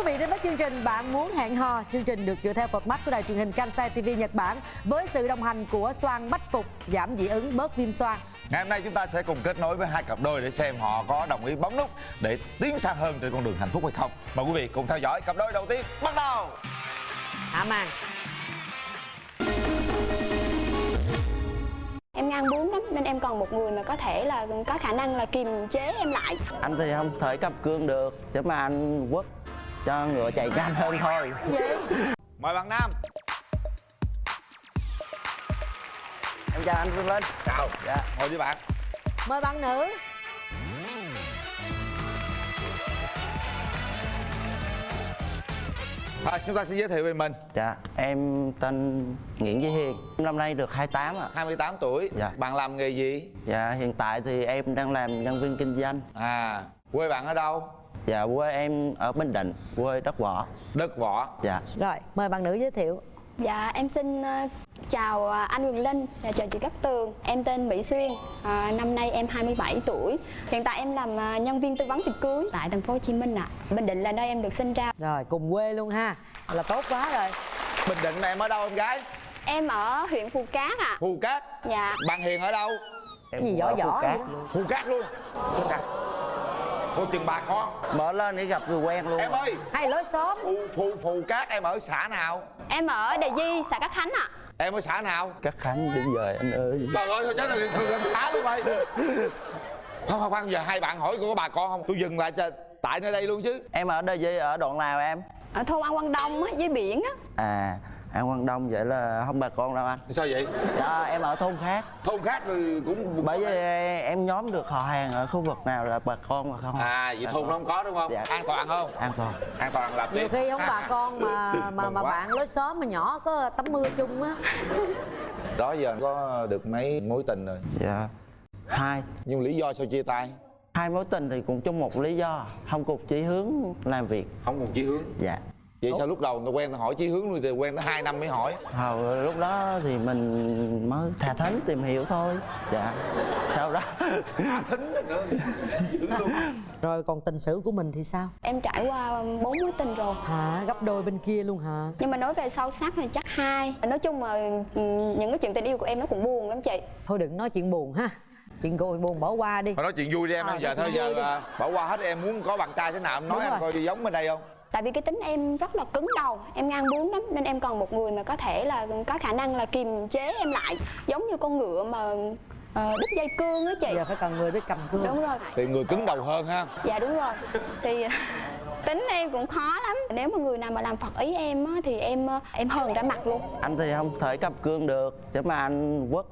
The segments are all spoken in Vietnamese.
quý vị đến với chương trình Bạn Muốn Hẹn Hò. Chương trình được dựa theo format của đài truyền hình Kansai TV Nhật Bản với sự đồng hành của xoang Bách Phục, giảm dị ứng bớt viêm xoang. Ngày hôm nay chúng ta sẽ cùng kết nối với hai cặp đôi để xem họ có đồng ý bấm nút để tiến xa hơn trên con đường hạnh phúc hay không. Mời quý vị cùng theo dõi cặp đôi đầu tiên bắt đầu. Hạ màn. Em ngang bướng lắm nên em cần một người mà có thể là có khả năng là kiềm chế em lại. Anh thì không thể cầm cương được, chứ mà anh quất cho ngựa chạy nhanh hơn thôi. Vậy? Mời bạn nam. Em chào anh Phương Linh. Chào. Dạ. Ngồi với bạn. Mời bạn nữ. Thôi chúng ta sẽ giới thiệu về mình. Dạ, em tên Nguyễn Duy Hiền. Năm nay được 28 ạ. 28 tuổi. Dạ. Bạn làm nghề gì? Dạ, hiện tại thì em đang làm nhân viên kinh doanh. Quê bạn ở đâu? Dạ, quê em ở Bình Định, quê Đất Võ. Đất Võ. Dạ. Rồi, mời bạn nữ giới thiệu. Dạ em xin chào anh Quyền Linh, chào chị Cát Tường. Em tên Mỹ Xuyên, năm nay em 27 tuổi. Hiện tại em làm nhân viên tư vấn tiệc cưới tại thành phố Hồ Chí Minh ạ. Bình Định là nơi em được sinh ra. Rồi, cùng quê luôn ha. Là tốt quá rồi. Bình Định em ở đâu em gái? Em ở huyện Phù Cát ạ. Phù Cát. Dạ. Bạn Hiền ở đâu? Em Gì cũng võ ở Phú võ Cát vậy đó. luôn. Phù Cát luôn. Phù Cát. Cô chừng bà con. Mở lên để gặp người quen luôn. Em ơi, Hay lối xóm. Phù Cát em ở xã nào? Em ở Đề Di, xã Cát Khánh ạ. Em ở xã nào? Cát Khánh đi về anh ơi. Trời ơi, thôi chết rồi, gần xã luôn mày. Khoan, giờ hai bạn hỏi cô có bà con không? Tôi dừng lại tại nơi đây luôn chứ. Em ở Đề Di, ở đoạn nào em? Ở thôn An Quang Đông á, dưới biển á. À, An Quang Đông vậy là không bà con đâu anh. Sao vậy? Dạ, em ở thôn khác. Thôn khác thì cũng... Bởi vì em nhóm được họ hàng ở khu vực nào là bà con mà không. vậy thôn nó không có đúng không? Dạ. An toàn không? An toàn. An toàn là Nhiều khi không bà con mà Mừng quá. bạn lối xóm mà nhỏ có tắm mưa chung á. Đó giờ có được mấy mối tình rồi? Dạ. Hai. Nhưng lý do sao chia tay? Hai mối tình thì cũng chung một lý do, không cùng chí hướng làm việc. Không cùng chí hướng. Dạ. Vậy sao lúc đầu người ta quen, ta hỏi chí hướng luôn thì quen tới 2 năm mới hỏi? Lúc đó thì mình mới thà thính tìm hiểu thôi. Dạ. Sau đó Thính nữa. Rồi còn tình sử của mình thì sao? Em trải qua 4 mối tình rồi. Hả? Gấp đôi bên kia luôn hả? Nhưng mà nói về sâu sắc thì chắc 2. Nói chung là những cái chuyện tình yêu của em nó cũng buồn lắm chị. Thôi đừng nói chuyện buồn ha. Chuyện buồn bỏ qua đi. Thôi nói chuyện vui đi em. Nói Giờ chuyện thôi vui đi. giờ bỏ qua hết. Em muốn có bạn trai thế nào em nói Đúng em rồi. coi đi giống bên đây không? Tại vì cái tính em rất là cứng đầu, em ngang bướng lắm nên em cần một người mà có thể là có khả năng là kiềm chế em lại, giống như con ngựa mà đứt dây cương á chị. Giờ phải cần người biết cầm cương. Đúng rồi. Thì người cứng đầu hơn ha. Dạ đúng rồi. Thì tính em cũng khó lắm. Nếu mà người nào mà làm phật ý em á, thì em hờn ra mặt luôn. anh thì không thể cầm cương được, chứ mà anh quất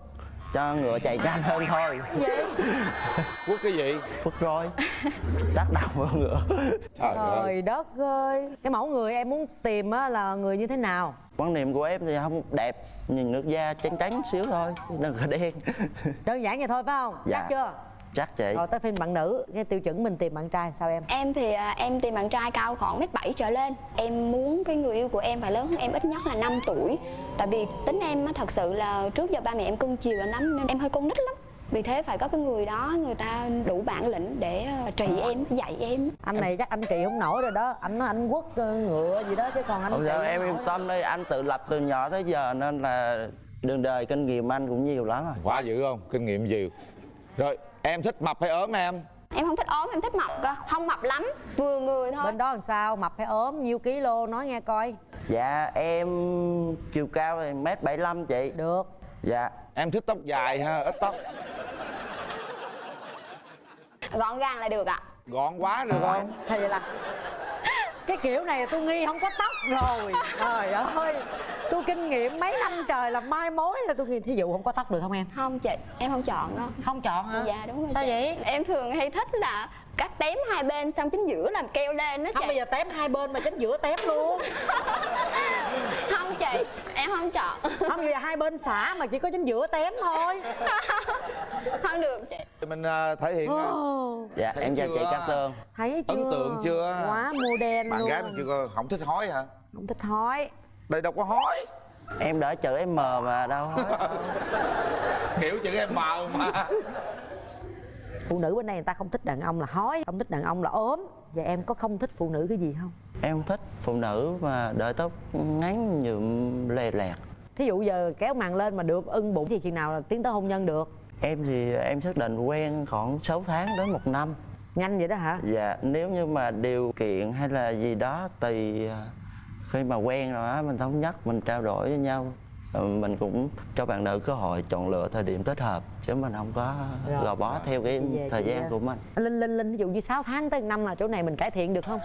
cho ngựa chạy nhanh hơn thôi. Vậy? Quất cái gì? Quất roi. Tác động vào ngựa. Trời ơi. Trời đất ơi. Cái mẫu người em muốn tìm á là người như thế nào? Quan niệm của em thì không đẹp, nhìn nước da trắng trắng xíu thôi, đừng có đen. Đơn giản vậy thôi phải không? Dạ. Chắc chưa? Chắc chị. Rồi tới phim bạn nữ, cái tiêu chuẩn mình tìm bạn trai sao em? Em thì em tìm bạn trai cao khoảng 1m7 trở lên. Em muốn cái người yêu của em phải lớn hơn em ít nhất là 5 tuổi. Tại vì tính em á, thật sự là trước giờ ba mẹ em cưng chiều lắm nên em hơi con nít lắm. Vì thế phải có cái người đó, người ta đủ bản lĩnh để trị em, dạy em. Anh này chắc anh trị không nổi rồi đó. Anh nói anh quất ngựa gì đó chứ còn anh Không trị sao, không em yên nổi. tâm đi, anh tự lập từ nhỏ tới giờ nên là đường đời kinh nghiệm anh cũng nhiều lắm rồi. Quá dữ không? Kinh nghiệm nhiều. Rồi em thích mập hay ốm em? Em không thích ốm, em thích mập cơ. Không mập lắm, vừa người thôi. Bên đó làm sao? Mập hay ốm? Nhiêu ký-lô nói nghe coi. Dạ, em chiều cao thì 1m75 chị. Được. Dạ. Em thích tóc dài ha, ít tóc? Gọn gàng là được ạ. Gọn quá được không? Hay vậy là cái kiểu này tôi nghi không có tóc rồi. Trời ơi, tôi kinh nghiệm mấy năm trời là mai mối là tôi nghi. Thí dụ không có tóc được không em? Không chị, em không chọn đâu. Không chọn hả? Dạ đúng rồi. Sao chị. vậy? Em thường hay thích là cắt tém hai bên xong chính giữa làm keo lên đó Không, chị. bây giờ tém hai bên mà chính giữa tém luôn. Không chị, em không chọn. Không, bây giờ hai bên xả mà chỉ có chính giữa tém thôi. Không được chị. Mình thể hiện Dạ, thấy em chào chưa? chị Cát Tường. Thấy chưa? Ấn tượng chưa? Quá modern Bạn luôn. gái mình chưa có, không thích hói hả? Không thích hói. Đây đâu có hói. Em đỡ chữ em mờ mà đâu. Kiểu chữ em mờ mà. Phụ nữ bên đây người ta không thích đàn ông là hói, không thích đàn ông là ốm. Vậy em có không thích phụ nữ cái gì không? Em không thích phụ nữ mà đợi tóc ngắn nhuộm lè lẹt. Thí dụ giờ kéo màn lên mà được ưng bụng thì chừng nào là tiến tới hôn nhân được? Em thì em xác định quen khoảng 6 tháng đến 1 năm. Nhanh vậy đó hả? Dạ, nếu như mà điều kiện hay là gì đó tùy khi mà quen rồi á, mình thống nhất, mình trao đổi với nhau. Mình cũng cho bạn nữ cơ hội chọn lựa thời điểm thích hợp, chứ mình không có gò bó theo cái thời gian của mình. Linh ví dụ như 6 tháng tới 1 năm là chỗ này mình cải thiện được không?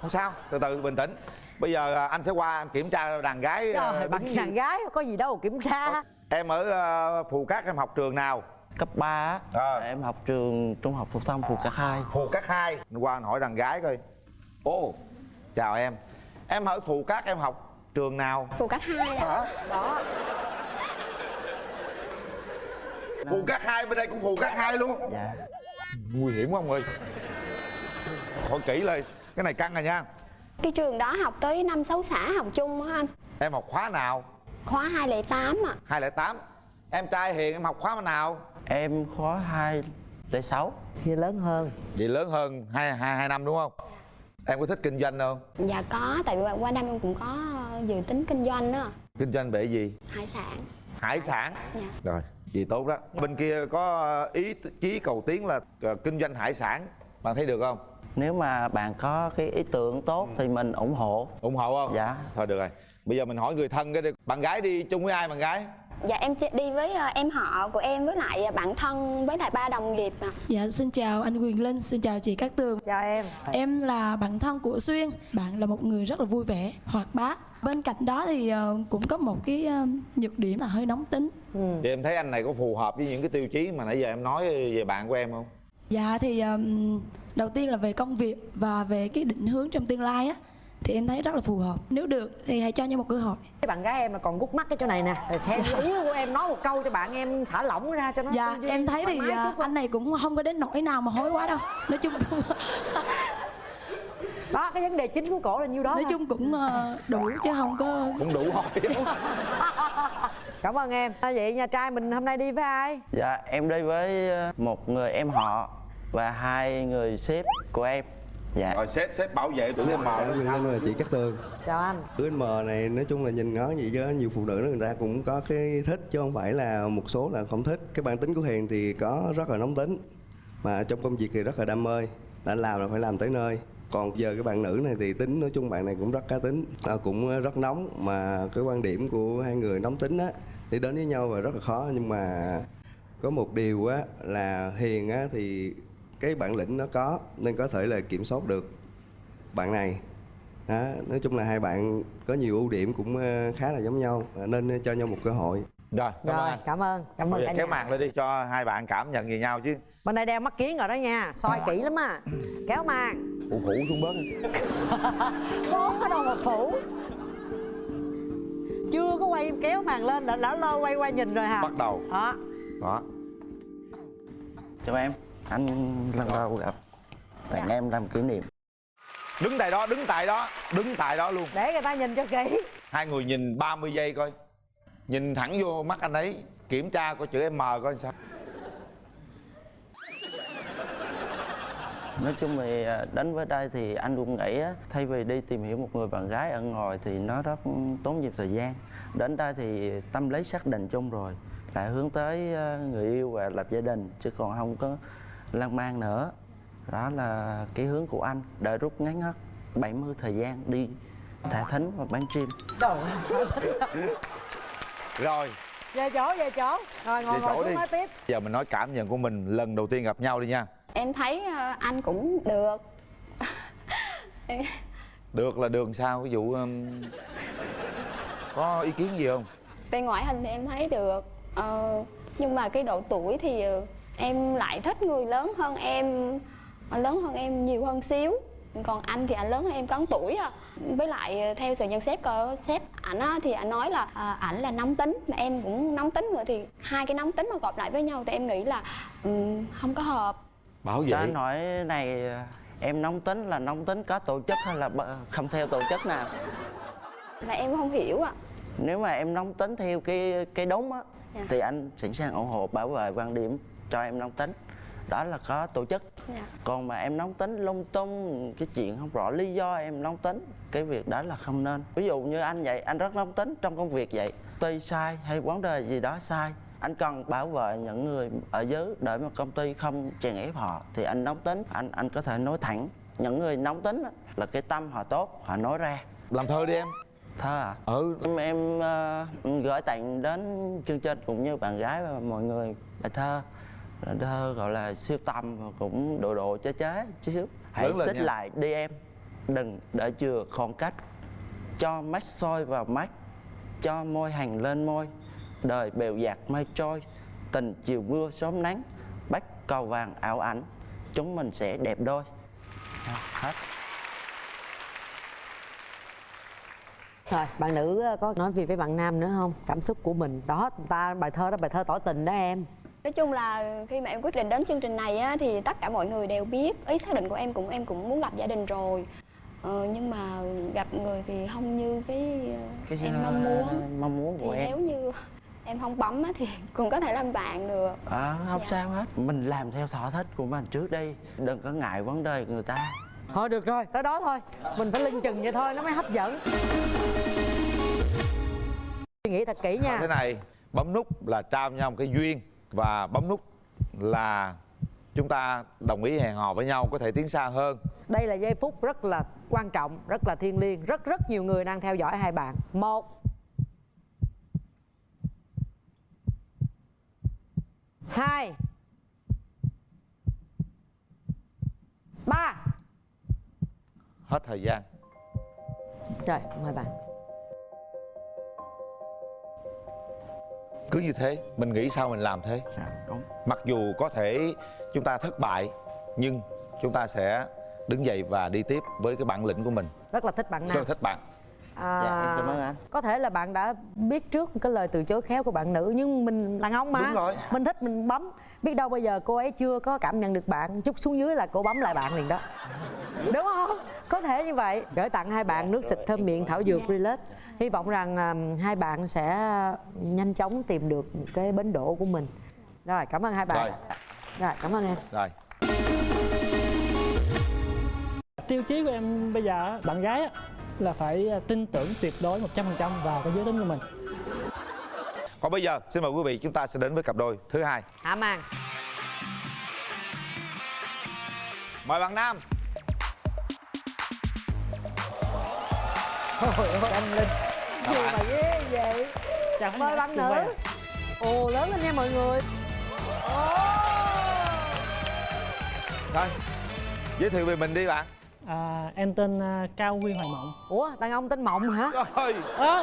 Không sao, từ từ bình tĩnh. Bây giờ anh sẽ qua anh kiểm tra đàn gái. Trời, bằng đàn gái có gì đâu kiểm tra. Em ở Phù Cát em học trường nào? Cấp 3 á, em học trường Trung học phổ thông Phù Cát 2. Phù Cát 2. Qua anh hỏi đàn gái coi. Ồ, chào em. Em ở Phù Cát em học trường nào? Phù Cát 2 đó. Đó. Phù Cát 2 bên đây cũng Phù Cát 2 luôn. Dạ. Nguy hiểm quá ông ơi. Hỏi kỹ lên, cái này căng rồi nha. Cái trường đó học tới 5-6 xã học chung á anh. Em học khóa nào? Khóa 208 ạ. 208. Em trai Hiền em học khóa nào? Em khóa 206. Vậy lớn hơn. Vậy lớn hơn 2 năm đúng không? Em có thích kinh doanh không? Dạ có, tại vì qua năm em cũng có dự tính kinh doanh đó. Kinh doanh về gì? Hải sản. Hải sản. Dạ. Rồi, gì tốt đó. Bên kia có ý chí cầu tiến là kinh doanh hải sản. Bạn thấy được không? Nếu mà bạn có cái ý tưởng tốt thì mình ủng hộ. Ủng hộ không? Dạ. Thôi được rồi. Bây giờ mình hỏi người thân cái đi. Bạn gái đi chung với ai bạn gái? Dạ em đi với em họ của em với lại bạn thân với lại 3 đồng nghiệp ạ. Dạ xin chào anh Quyền Linh, xin chào chị Cát Tường. Chào em. Em là bạn thân của Xuyên. Bạn là một người rất là vui vẻ, hoạt bát. Bên cạnh đó thì cũng có một cái nhược điểm là hơi nóng tính. Thì em thấy anh này có phù hợp với những cái tiêu chí mà nãy giờ em nói về bạn của em không? Dạ thì đầu tiên là về công việc và về cái định hướng trong tương lai á, thì em thấy rất là phù hợp. Nếu được thì hãy cho nhau một cơ hội. Cái bạn gái em là còn gút mắt cái chỗ này nè. Rồi theo ý của em nói một câu cho bạn em thả lỏng ra cho nó. Dạ em thấy thì anh này cũng không có đến nỗi nào mà hối quá đâu. Nói chung cũng đó, cái vấn đề chính của cổ là nhiêu đó nói thôi. chung cũng đủ chứ không có. Cũng đủ thôi. Cảm ơn em. Vậy nhà trai mình hôm nay đi với ai? Dạ, em đi với một người em họ và 2 người sếp của em. Dạ. Rồi sếp bảo vệ tụi em mờ. Quyền Linh và chị Cát Tường. Chào anh. Tụi em mờ này nói chung là nhìn ngó gì chứ nhiều phụ nữ người ta cũng có cái thích chứ không phải là một số là không thích. Cái bản tính của Hiền thì có rất là nóng tính, mà trong công việc thì rất là đam mê, đã làm là phải làm tới nơi. Còn giờ cái bạn nữ này thì tính nói chung bạn này cũng rất cá tính, cũng rất nóng, mà cái quan điểm của hai người nóng tính á thì đến với nhau và rất là khó. Nhưng mà có một điều á là Hiền á thì cái bản lĩnh nó có nên có thể là kiểm soát được bạn này đó. Nói chung là hai bạn có nhiều ưu điểm cũng khá là giống nhau, nên cho nhau một cơ hội. Rồi, cảm ơn Rồi, anh. cảm ơn cả Bây giờ kéo nhà. màn lên đi cho hai bạn cảm nhận về nhau chứ. Bên đây đeo mắt kiến rồi đó nha, soi kỹ lắm á. Kéo màn. Phủ xuống bớt. Có ở đâu mà phủ. Chưa có quay kéo màn lên là lỡ lơ quay qua nhìn rồi hả? Bắt đầu. Đó. Đó. Chào em. Anh lần đầu gặp. Tặng em làm kỷ niệm. Đứng tại đó, đứng tại đó, đứng tại đó luôn. Để người ta nhìn cho kỹ. Hai người nhìn 30 giây coi. Nhìn thẳng vô mắt anh ấy, kiểm tra coi chữ M coi sao. Nói chung thì đến với đây thì anh cũng nghĩ á, thay vì đi tìm hiểu một người bạn gái ở ngoài thì nó rất tốn nhiều thời gian. Đến đây thì tâm lý xác định chung rồi, lại hướng tới người yêu và lập gia đình, chứ còn không có lan man nữa. Đó là cái hướng của anh, đợi rút ngắn hết 70 thời gian đi thả thính và bán chim. Trời Rồi, về chỗ. Rồi ngồi về chỗ xuống đi. nói tiếp. Giờ mình nói cảm nhận của mình lần đầu tiên gặp nhau đi nha. Em thấy anh cũng được. Được là đường sao? Ví dụ có ý kiến gì không? Về ngoại hình thì em thấy được. Nhưng mà cái độ tuổi thì em lại thích người lớn hơn em. Lớn hơn em nhiều hơn xíu. Còn anh thì anh lớn hơn em có 1 tuổi à. Với lại theo sự nhận xét của sếp ảnh á, thì anh nói là ảnh là nóng tính, mà em cũng nóng tính nữa, thì hai cái nóng tính mà gộp lại với nhau thì em nghĩ là không có hợp. Bảo Cho vệ. anh hỏi này, em nóng tính là nóng tính có tổ chức hay là không theo tổ chức nào? Là em không hiểu ạ. Nếu mà em nóng tính theo cái đúng á, Dạ. thì anh sẵn sàng ủng hộ bảo vệ quan điểm cho em nóng tính. đó là có tổ chức. Dạ. Còn mà em nóng tính lung tung cái chuyện không rõ lý do em nóng tính, cái việc đó là không nên. Ví dụ như anh vậy, anh rất nóng tính trong công việc vậy, tuy sai hay vấn đề gì đó sai, anh cần bảo vệ những người ở dưới để mà công ty không chèn ép họ thì anh nóng tính, anh có thể nói thẳng. Những người nóng tính á, là cái tâm họ tốt, họ nói ra. Làm thơ đi em. Thơ à? Ừ. Em gửi tặng đến chương trình cũng như bạn gái và mọi người bài thơ. Thơ gọi là siêu tầm và cũng độ độ chế chứ. Hãy Lớn lên xích nha. lại đi em, đừng để chừa khoảng cách. Cho mắt soi vào mắt, cho môi hành lên môi. Đời bèo dạt mây trôi, tình chiều mưa sớm nắng. Bách cầu vàng ảo ảnh, chúng mình sẽ đẹp đôi. Hết. Rồi bạn nữ có nói gì với bạn nam nữa không? Cảm xúc của mình đó, bài thơ tỏ tình đó em. Nói chung là khi mà em quyết định đến chương trình này á, thì tất cả mọi người đều biết ý xác định của em cũng muốn lập gia đình rồi. Nhưng mà gặp người thì không như cái em mong muốn của thì em. nếu như em không bấm á, thì cũng có thể làm bạn được. Không Dạ. sao hết. Mình làm theo thỏa thích của mình trước đi, đừng có ngại vấn đề người ta. Thôi được rồi, tới đó thôi. Mình phải lưng chừng vậy thôi nó mới hấp dẫn. Suy nghĩ thật kỹ nha. Thế này, bấm nút là trao nhau một cái duyên, và bấm nút là chúng ta đồng ý hẹn hò với nhau, có thể tiến xa hơn. Đây là giây phút rất là quan trọng, rất là thiêng liêng. Rất nhiều người đang theo dõi hai bạn. 1 2 3. Hết thời gian. Rồi, mời bạn. Cứ như thế, mình nghĩ sao mình làm thế. Dạ, đúng. Mặc dù có thể chúng ta thất bại, nhưng chúng ta sẽ đứng dậy và đi tiếp với cái bản lĩnh của mình. Rất là thích bạn nam. Rất thích bạn. Dạ, em cảm ơn anh. Có thể là bạn đã biết trước cái lời từ chối khéo của bạn nữ, nhưng mình đàn ông mà. Đúng rồi. Mình thích mình bấm. Biết đâu bây giờ cô ấy chưa có cảm nhận được bạn, chút xuống dưới là cô bấm lại bạn liền đó. Đúng không? Có thể như vậy. Gửi tặng hai bạn nước xịt thơm miệng thảo dược Relax. Hy vọng rằng hai bạn sẽ nhanh chóng tìm được cái bến đỗ của mình. Rồi, cảm ơn hai bạn. Rồi. Rồi, cảm ơn em. Rồi. Tiêu chí của em bây giờ á, bạn gái á, là phải tin tưởng tuyệt đối 100% vào cái giới tính của mình. Còn bây giờ, xin mời quý vị chúng ta sẽ đến với cặp đôi thứ hai. Hạ màn. Mời bạn nam. Ôi ôi anh Linh. Gì mà ghê vậy? Chào khán Mời giả bạn trường quay nữ. ạ. Ồ, lớn lên nha mọi người. Ồ. Thôi, giới thiệu về mình đi bạn. Em tên Cao Huy Hoài Mộng. Ủa, đàn ông tên Mộng hả? Rồi.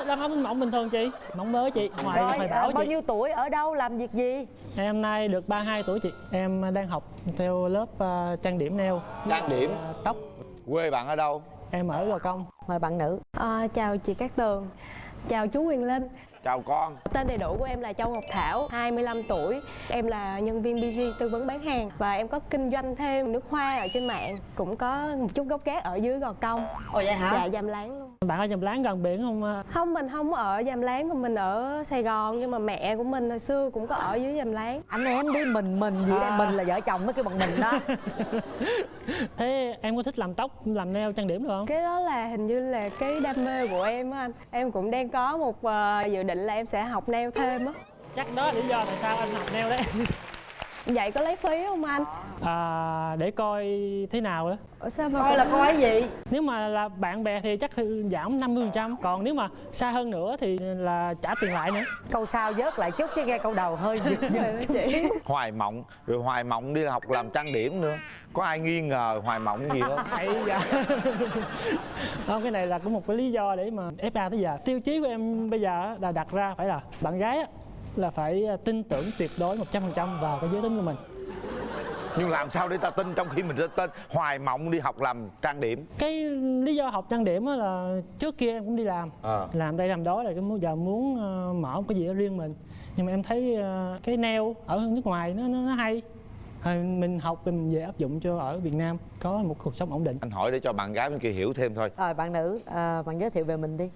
Đàn ông tên Mộng bình thường chị. Mộng mới chị. Hoài Bảo bao chị. nhiêu tuổi, ở đâu, làm việc gì? Em nay được 32 tuổi chị. Em đang học theo lớp trang điểm nail. Trang điểm. Tóc. Quê bạn ở đâu? Em ở Gò Công. Mời bạn nữ. Chào chị Cát Tường, chào chú Quyền Linh. Chào con. Tên đầy đủ của em là Châu Ngọc Thảo, 25 tuổi. Em là nhân viên BG tư vấn bán hàng và em có kinh doanh thêm nước hoa ở trên mạng, cũng có một chút gốc gác ở dưới Gò Công. Ồ vậy hả? Dạ, Dàm Láng luôn. Bạn ở Dàm Láng gần biển không? Không, mình không ở Dàm Láng mà mình ở Sài Gòn, nhưng mà mẹ của mình hồi xưa cũng có ở dưới Dàm Láng. Anh em đi mình gì đây, mình là vợ chồng mới kêu bằng mình đó. Thế em có thích làm tóc, làm nail, trang điểm được không? Cái đó là hình như là cái đam mê của em á anh. Em cũng đang có một dự định là em sẽ học nail thêm á. Chắc đó là lý do tại sao anh học nail đấy. Vậy có lấy phí không anh? Để coi thế nào đó. Ủa sao mà Coi là coi gì? Nếu mà là bạn bè thì chắc giảm 50%. Còn nếu mà xa hơn nữa thì là trả tiền lại nữa. Câu sau vớt lại chút chứ nghe câu đầu hơi giật chút xíu. Hoài Mộng. Rồi Hoài Mộng đi học làm trang điểm nữa. Có ai nghi ngờ Hoài Mộng gì không? Hay dạ. Không, cái này là cũng một cái lý do để mà FA tới giờ. Tiêu chí của em bây giờ là đặt ra phải là bạn gái là phải tin tưởng tuyệt đối 100% vào cái giới tính của mình. Nhưng làm sao để ta tin trong khi mình tên Hoài Mộng đi học làm trang điểm? Cái lý do học trang điểm là trước kia em cũng đi làm, làm đây làm đó, là cái giờ muốn mở một cái gì đó riêng mình. Nhưng mà em thấy cái nail ở nước ngoài nó hay. Mình học và mình về áp dụng cho ở Việt Nam có một cuộc sống ổn định. Anh hỏi để cho bạn gái bên kia hiểu thêm thôi. Rồi bạn nữ, bạn giới thiệu về mình đi.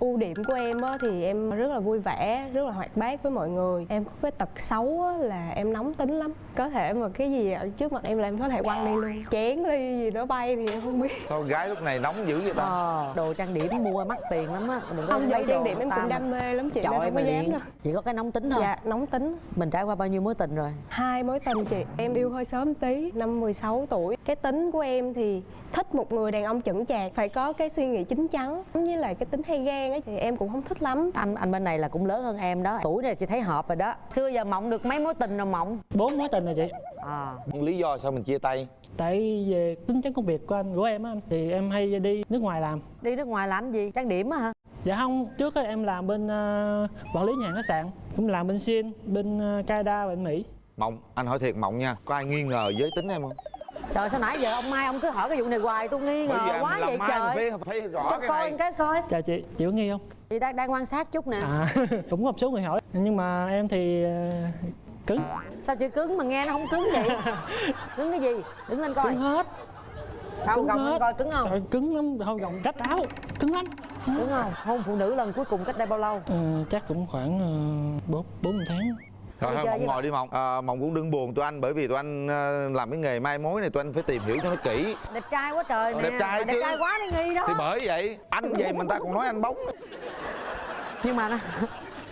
Ưu điểm của em á, thì em rất là vui vẻ, rất là hoạt bát với mọi người. Em có cái tật xấu á, là em nóng tính lắm. Có thể mà cái gì ở trước mặt em là em có thể quăng đi luôn. Chén ly gì đó bay thì em không biết. Thôi gái lúc này nóng dữ vậy ta. Đồ trang điểm mua mắc tiền lắm á, đừng có Không, lấy đồ trang đồ điểm em cũng đam mê lắm chị, nên Trời không có dám đâu. chỉ có cái nóng tính thôi. Dạ, nóng tính. Mình trải qua bao nhiêu mối tình rồi? 2 mối tình chị. Em yêu hơi sớm tí, năm 16 tuổi. Cái tính của em thì thích một người đàn ông chững chạc, phải có cái suy nghĩ chín chắn, với lại cái tính hay ghen ấy thì em cũng không thích lắm. Anh bên này là cũng lớn hơn em đó, tuổi này chị thấy hợp rồi đó. Xưa giờ Mộng được mấy mối tình rồi Mộng? 4 mối tình rồi chị. Nhưng lý do sao mình chia tay? Tại về tính chất công việc của em á, thì em hay đi nước ngoài làm. Đi nước ngoài làm gì? Trang điểm á hả? Dạ không, trước á em làm bên quản lý nhà hàng khách sạn, cũng làm bên Xin, bên Canada, bên Mỹ. Mộng, anh hỏi thiệt Mộng nha, có ai nghi ngờ giới tính em không? Trời, sao nãy giờ ông Mai ông cứ hỏi cái vụ này hoài, tôi nghi ngờ quá vậy trời. Thấy rõ Cho cái coi này. cái coi. Chào chị có nghi không? Chị đang quan sát chút nè. Cũng có một số người hỏi, nhưng mà em thì cứng. Sao chị cứng mà nghe nó không cứng vậy? Cứng cái gì? Đứng lên coi. Cứng hết. Không, gồng lên coi cứng không? Trời, cứng lắm, không gồng cách áo, cứng lắm. Đúng không? Hôn phụ nữ lần cuối cùng cách đây bao lâu? Chắc cũng khoảng 4 tháng. Thôi Đi chơi Mộng với ngồi đi Mộng. Mộng cũng đừng buồn tụi anh, bởi vì tụi anh làm cái nghề mai mối này tụi anh phải tìm hiểu cho nó kỹ. Đẹp trai quá trời nè. Đẹp trai Đẹp chứ. trai quá đi nghi đó. Thì bởi vậy anh về mình ta còn nói anh bóng. Nhưng mà nó...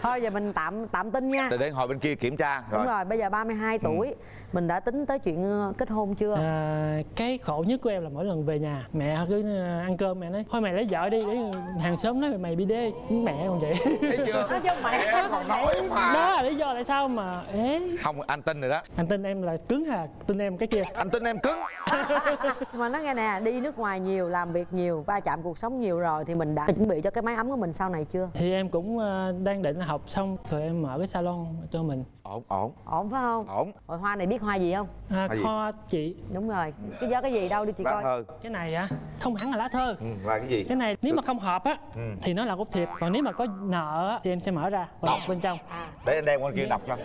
Thôi giờ mình tạm tin nha. Để hồi bên kia kiểm tra rồi. Đúng rồi, bây giờ 32 tuổi. Mình đã tính tới chuyện kết hôn chưa? Cái khổ nhất của em là mỗi lần về nhà mẹ cứ ăn cơm mẹ nói thôi mày lấy vợ đi, để hàng xóm nói mày bị đê. Mẹ còn vậy. Thấy chưa? Nói chứ mẹ còn nói mà. Đó là lý do tại sao mà Không, anh tin rồi đó. anh tin em là cứng hà, tin em cái kia. Anh tin em cứng. Mà nói nghe nè, đi nước ngoài nhiều, làm việc nhiều, va chạm cuộc sống nhiều rồi thì mình đã chuẩn bị cho cái mái ấm của mình sau này chưa? Thì em cũng đang định học xong rồi em mở cái salon cho mình. Ổn. Ổn phải không? Ổn. Rồi Hoa này biết hoa gì không? Kho chị. Đúng rồi. Cái do cái gì đâu đi chị Lá coi. thơ. Cái này á không hẳn là lá thơ. Là cái gì? Cái này nếu mà không hợp á thì nó là gốc thiệp, còn nếu mà có nợ á thì em sẽ mở ra và đọc bên trong. Để anh đem qua kia đọc cho.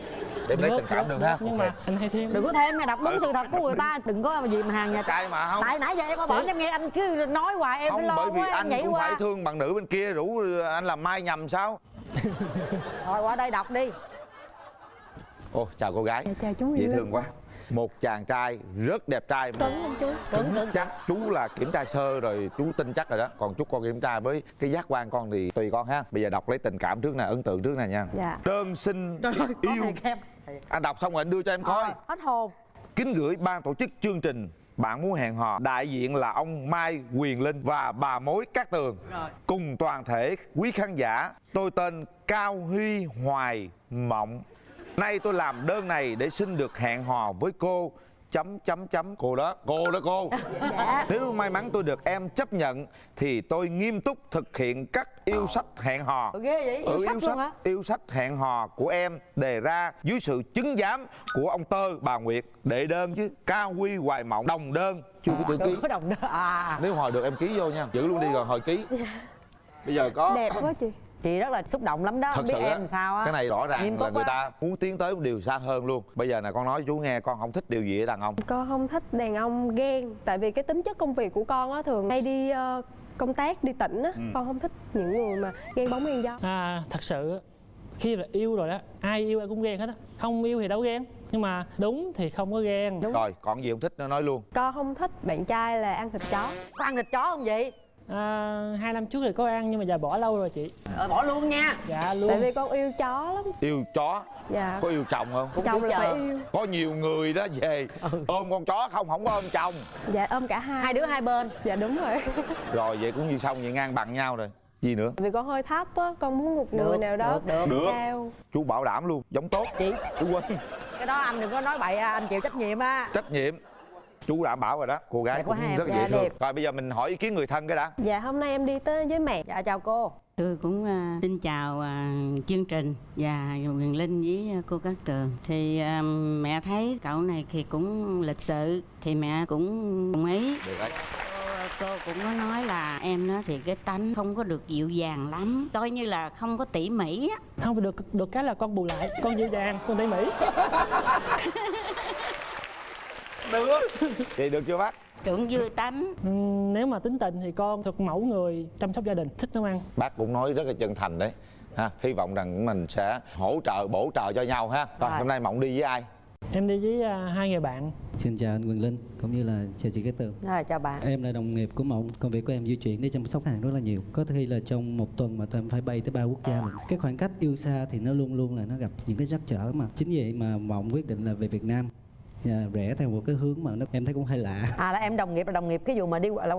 Để em lấy tình cảm được ha. Nhưng mà anh hay thêm. Đừng có thêm nghe, đọc đúng sự thật của người ta, đừng có gì mà hàng nhà trai mà không. Tại nãy giờ em có bỏ em nghe anh cứ nói hoài em phải Không, lo bởi vì quá em anh nhảy cũng qua. phải thương bạn nữ bên kia, rủ anh làm mai nhầm sao? Rồi qua đây đọc đi. Ồ, chào cô gái. Chào chú Dễ yêu. thương quá. Một chàng trai rất đẹp trai. Cứng không chú? Cứng. Chắc chú là kiểm tra sơ rồi, chú tin chắc rồi đó. Còn chú con kiểm tra với cái giác quan con thì tùy con ha. Bây giờ đọc lấy tình cảm trước nè, ấn tượng trước nè nha. Dạ. Đơn xin Yêu yêu. Anh đọc xong rồi anh đưa cho em coi. Hết hồn. Kính gửi ban tổ chức chương trình Bạn Muốn Hẹn Hò, đại diện là ông Mai Quyền Linh và bà Mối Cát Tường. Cùng toàn thể quý khán giả, tôi tên Cao Huy Hoài Mộng. Nay tôi làm đơn này để xin được hẹn hò với cô cô đó cô. Dạ. Nếu may mắn tôi được em chấp nhận thì tôi nghiêm túc thực hiện các yêu sách hẹn hò. Ghê vậy, yêu sách luôn hả? Yêu sách hẹn hò của em đề ra dưới sự chứng giám của ông Tơ, bà Nguyệt. Đệ đơn chứ. Cao Huy Hoài Mộng, đồng đơn, chưa có chữ ký. Có đồng đơn Nếu hồi được em ký vô nha, giữ luôn đi rồi hồi ký. Bây giờ có Đẹp quá chị. Chị rất là xúc động lắm đó, thật không biết sự em á, sao á. cái này rõ ràng Nghiêm là túc người á. ta muốn tiến tới một điều xa hơn luôn. Bây giờ nè, con nói chú nghe, con không thích điều gì ở đàn ông? Con không thích đàn ông ghen. Tại vì cái tính chất công việc của con á thường hay đi công tác, đi tỉnh á. Con không thích những người mà ghen bóng ghen gió. Thật sự khi là yêu rồi đó, ai yêu ai cũng ghen hết á. Không yêu thì đâu ghen. Nhưng mà đúng thì không có ghen. Đúng. Rồi, còn gì không thích nó nói luôn. Con không thích bạn trai là ăn thịt chó. Có ăn thịt chó không vậy? 2 năm trước thì có ăn nhưng mà giờ bỏ lâu rồi chị. Bỏ luôn nha. Dạ luôn. Tại vì con yêu chó lắm. Yêu chó. Dạ. Có yêu chồng không? Cũng Chồng chỉ là phải chờ. yêu. Có nhiều người đó về ôm con chó không có ôm chồng. Dạ ôm cả hai. Hai đứa hai bên. Dạ đúng rồi. Rồi vậy cũng như xong, vậy ngang bằng nhau rồi. Gì nữa? Vì con hơi thấp á, con muốn một người nào đó Được. cao. Chú bảo đảm luôn, giống tốt. Chị. Chú quên. Cái đó anh đừng có nói bậy, anh chịu trách nhiệm á. Trách nhiệm. Chú đảm bảo rồi đó. Cô gái Đẹp cũng quá ha, rất là dạ, dễ thương. đẹp. Rồi bây giờ mình hỏi ý kiến người thân cái đã. Dạ hôm nay em đi tới với mẹ. Dạ chào cô. Tôi cũng xin chào chương trình và Quyền Linh với cô Cát Tường. Thì mẹ thấy cậu này thì cũng lịch sự thì mẹ cũng đồng ý. Được đấy. Cô cũng có nói là em đó thì cái tánh không có được dịu dàng lắm, coi như là không có tỉ mỉ á. Không được cái là con bù lại, con dịu dàng, con tỉ mỉ. Được. Vậy được chưa bác? Chuẩn vui tánh. Nếu mà tính tình thì con thuộc mẫu người chăm sóc gia đình, thích nấu ăn. Bác cũng nói rất là chân thành đấy ha. Hy vọng rằng mình sẽ hỗ trợ bổ trợ cho nhau ha. Rồi hôm nay Mộng đi với ai? Em đi với hai người bạn. Xin chào anh Quyền Linh cũng như là chào chị Cát Tường. Rồi chào bạn. Em là đồng nghiệp của Mộng. Công việc của em di chuyển để chăm sóc khách hàng rất là nhiều. Có khi là trong một tuần mà tụi em phải bay tới 3 quốc gia lần. Cái khoảng cách yêu xa thì nó luôn luôn là nó gặp những cái trắc trở mà. Chính vậy mà Mộng quyết định là về Việt Nam. Rẽ theo một cái hướng mà em thấy cũng hơi lạ. À là em đồng nghiệp là đồng nghiệp cái vụ mà đi là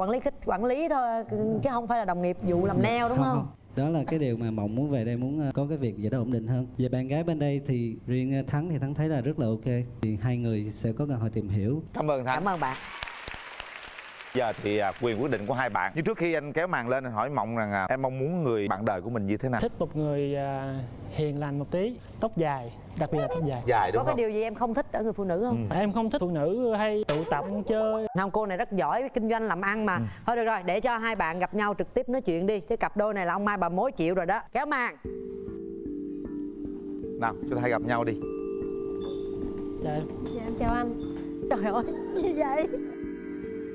quản lý thôi chứ không phải là đồng nghiệp vụ làm nail đúng không? Đó là cái điều mà Mộng muốn về đây, muốn có cái việc gì đó ổn định hơn. Về bạn gái bên đây thì riêng Thắng thì Thắng thấy là rất là ok. Thì hai người sẽ có cơ hội tìm hiểu. Cảm ơn Thắng. Cảm ơn bạn. Giờ thì quyền quyết định của hai bạn. Nhưng trước khi anh kéo màn lên, anh hỏi Mộng rằng em mong muốn người bạn đời của mình như thế nào? Thích một người hiền lành một tí, tóc dài, đặc biệt là tóc dài. Dài đúng Có không? cái điều gì em không thích ở người phụ nữ không? Em không thích phụ nữ hay tụ tập ăn chơi. Không, cô này rất giỏi kinh doanh làm ăn mà. Thôi được rồi, để cho hai bạn gặp nhau trực tiếp nói chuyện đi. Chứ cặp đôi này là ông Mai bà Mối chịu rồi đó. Kéo màn. Nào, chúng ta hãy gặp nhau đi. Dạ, Dạ em chào anh. Trời ơi, gì vậy?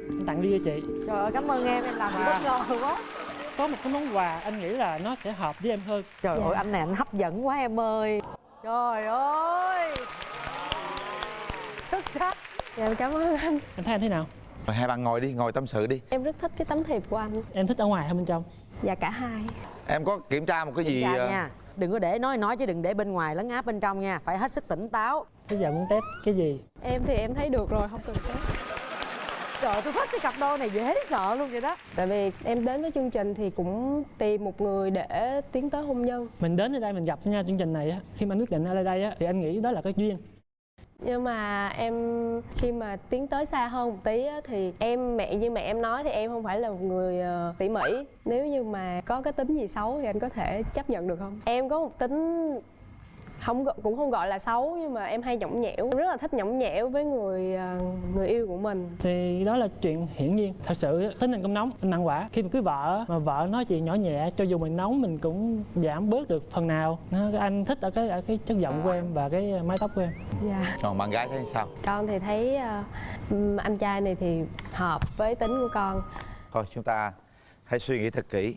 em tặng đi cho chị. Trời ơi, cảm ơn em làm bất ngờ quá. Có một cái món quà anh nghĩ là nó sẽ hợp với em hơn. Trời ơi, anh này anh hấp dẫn quá em ơi. Trời ơi, xuất sắc. Dạ em cảm ơn anh. Em thấy anh thế nào? Rồi, hai bạn ngồi đi, ngồi tâm sự đi. Em rất thích cái tấm thiệp của anh. Em thích ở ngoài hay bên trong? Dạ cả hai. Em có kiểm tra một cái gì? Dạ nha. Đừng có để nói chứ đừng để bên ngoài lấn áp bên trong nha. Phải hết sức tỉnh táo. Bây giờ muốn test cái gì? Em thì em thấy được rồi, không cần test. Trời ơi, tôi thích cái cặp đôi này dễ sợ luôn vậy đó. Tại vì em đến với chương trình thì cũng tìm một người để tiến tới hôn nhân. Mình đến ở đây mình gặp nha, chương trình này á, khi mà anh quyết định ở đây á thì anh nghĩ đó là cái duyên. Nhưng mà em khi mà tiến tới xa hơn một tí á, thì như mẹ em nói thì em không phải là một người tỉ mỉ. Nếu như mà có cái tính gì xấu thì anh có thể chấp nhận được không? Em có một tính cũng không gọi là xấu, nhưng mà em hay nhõng nhẽo. Em rất là thích nhõng nhẽo với người yêu của mình. Thì đó là chuyện hiển nhiên. Thật sự tính anh không nóng, anh mặn quả. Khi mà cưới vợ mà vợ nói chuyện nhỏ nhẹ, cho dù mình nóng mình cũng giảm bớt được phần nào. Anh thích ở cái chất giọng của em và cái mái tóc của em. Dạ. Còn bạn gái thấy sao? Con thì thấy anh trai này thì hợp với tính của con. Thôi chúng ta hãy suy nghĩ thật kỹ.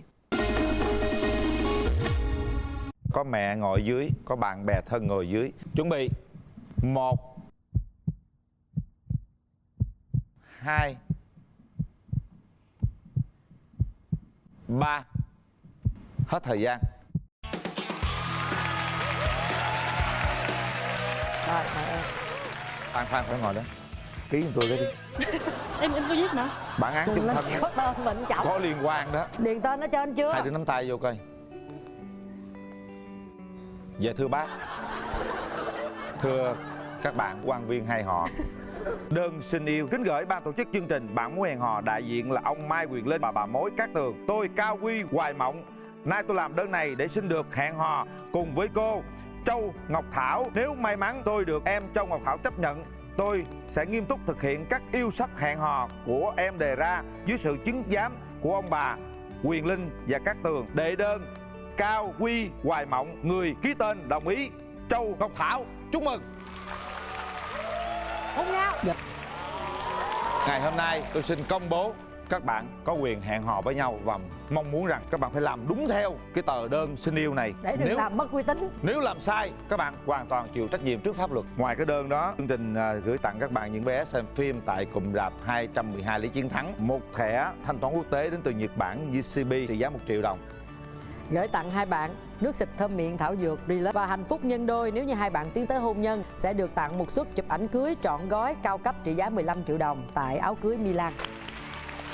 Có mẹ ngồi dưới, có bạn bè thân ngồi dưới. Chuẩn bị 1 2 3. Hết thời gian. Rồi, mời em. Khoan phải ngồi đó. Ký giùm tôi cái đi. Em có viết mà. Bản án chung thân Có tên mình chậm. có liên quan đó. Điền tên ở trên chưa? Hai đứa nắm tay vô coi. Dạ thưa bác, thưa các bạn quan viên hai họ, đơn xin yêu kính gửi ban tổ chức chương trình Bạn Muốn Hẹn Hò đại diện là ông Mai Quyền Linh và bà Mối Cát Tường. Tôi Cao Huy Hoài Mộng. Nay tôi làm đơn này để xin được hẹn hò cùng với cô Châu Ngọc Thảo. Nếu may mắn tôi được em Châu Ngọc Thảo chấp nhận, tôi sẽ nghiêm túc thực hiện các yêu sách hẹn hò của em đề ra dưới sự chứng giám của ông bà Quyền Linh và Cát Tường. Đệ đơn Cao Huy Hoài Mộng, người ký tên đồng ý Châu Ngọc Thảo. Chúc mừng. Hôn nhau. Dạ. Ngày hôm nay tôi xin công bố các bạn có quyền hẹn hò với nhau và mong muốn rằng các bạn phải làm đúng theo cái tờ đơn xin yêu này. Để đừng làm mất uy tín. Nếu làm sai, các bạn hoàn toàn chịu trách nhiệm trước pháp luật. Ngoài cái đơn đó, chương trình gửi tặng các bạn những vé xem phim tại cụm rạp 212 Lý Chiến Thắng, một thẻ thanh toán quốc tế đến từ Nhật Bản JCB trị giá 1 triệu đồng. Gửi tặng hai bạn nước xịt thơm miệng thảo dược Relax và hạnh phúc nhân đôi. Nếu như hai bạn tiến tới hôn nhân sẽ được tặng một suất chụp ảnh cưới trọn gói cao cấp trị giá 15 triệu đồng tại áo cưới Milan.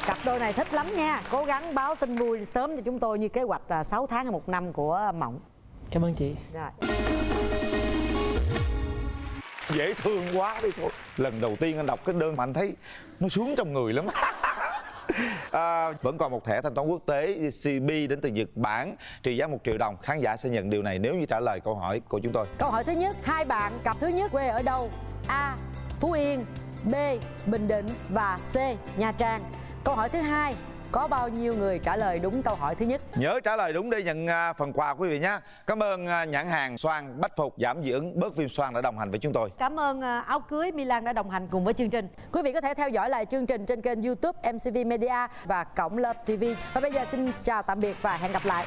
Cặp đôi này thích lắm nha. Cố gắng báo tin vui sớm cho chúng tôi như kế hoạch 6 tháng hay 1 năm của Mộng. Cảm ơn chị. Rồi. Dễ thương quá đi thôi. Lần đầu tiên anh đọc cái đơn mà anh thấy nó sướng trong người lắm. Vẫn còn một thẻ thanh toán quốc tế JCB đến từ Nhật Bản trị giá 1 triệu đồng. Khán giả sẽ nhận điều này nếu như trả lời câu hỏi của chúng tôi. Câu hỏi thứ nhất, hai bạn cặp thứ nhất quê ở đâu? A. Phú Yên, B. Bình Định và C. Nha Trang. Câu hỏi thứ hai, Có bao nhiêu người trả lời đúng câu hỏi thứ nhất? Nhớ trả lời đúng để nhận phần quà quý vị nhé. Cảm ơn nhãn hàng Xoan Bách Phục giảm dị ứng bớt viêm xoang đã đồng hành với chúng tôi. Cảm ơn áo cưới Milan đã đồng hành cùng với chương trình. Quý vị có thể theo dõi lại chương trình trên kênh YouTube MCV Media và cổng Love TV. Và bây giờ xin chào tạm biệt và hẹn gặp lại.